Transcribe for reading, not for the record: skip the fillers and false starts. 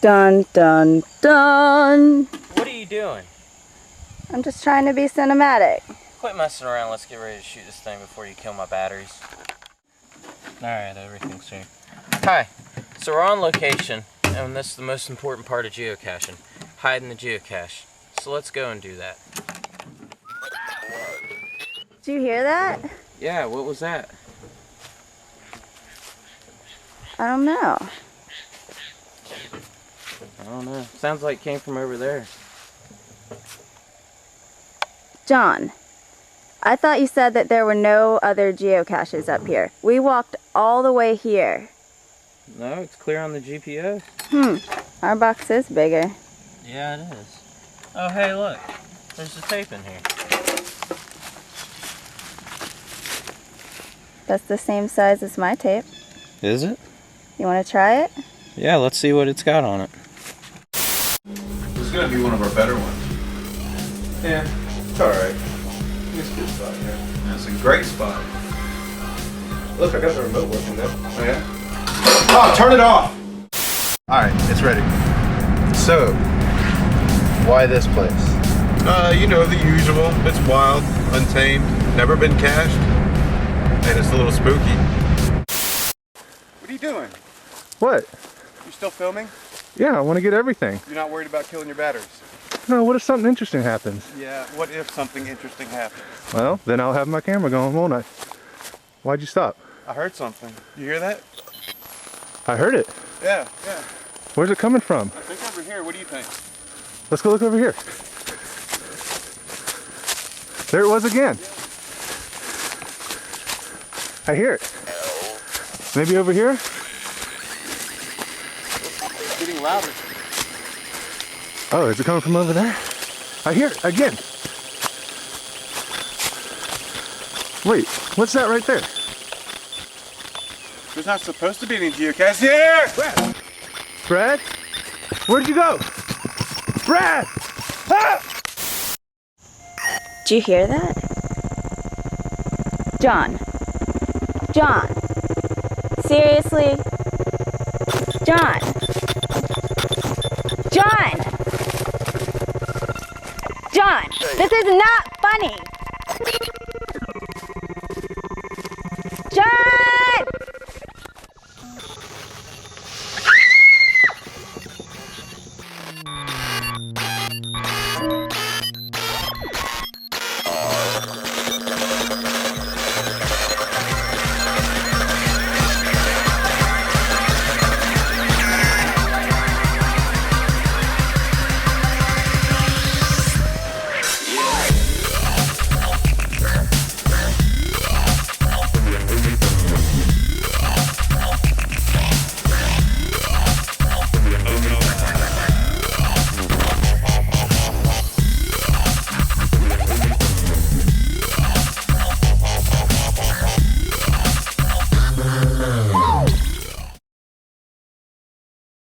Dun, dun, dun. What are you doing? I'm just trying to be cinematic. Quit messing around. Let's get ready to shoot this thing before you kill my batteries. Alright, everything's here. Hi. So we're on location, and this is the most important part of geocaching. Hiding the geocache. So let's go and do that. Did you hear that? Yeah, what was that? I don't know. I don't know. Sounds like it came from over there. John, I thought you said that there were no other geocaches up here. We walked all the way here. No, it's clear on the GPS. Our box is bigger. Yeah, it is. Oh, hey, look. There's the tape in here. That's the same size as my tape. Is it? You want to try it? Yeah, let's see what it's got on it. This is going to be one of our better ones. Yeah, it's alright. It's a good spot, yeah. It's a great spot. Look, I got the remote working now. Oh, yeah? Oh, turn it off! Alright, it's ready. So, why this place? You know, the usual. It's wild, untamed, never been cached, and it's a little spooky. What are you doing? What? You still filming? Yeah, I want to get everything. You're not worried about killing your batteries? No, what if something interesting happens? Yeah, what if something interesting happens? Well, then I'll have my camera going, won't I? Why'd you stop? I heard something. You hear that? I heard it. Yeah. Where's it coming from? I think over here. What do you think? Let's go look over here. There it was again. I hear it. Maybe over here? It's getting louder. Oh, is it coming from over there? I hear it again. Wait, what's that right there? There's not supposed to be any geocaches here! Brad? Where'd you go? Brad! Ah! Did you hear that? John. John. Seriously? John. John! John! This is not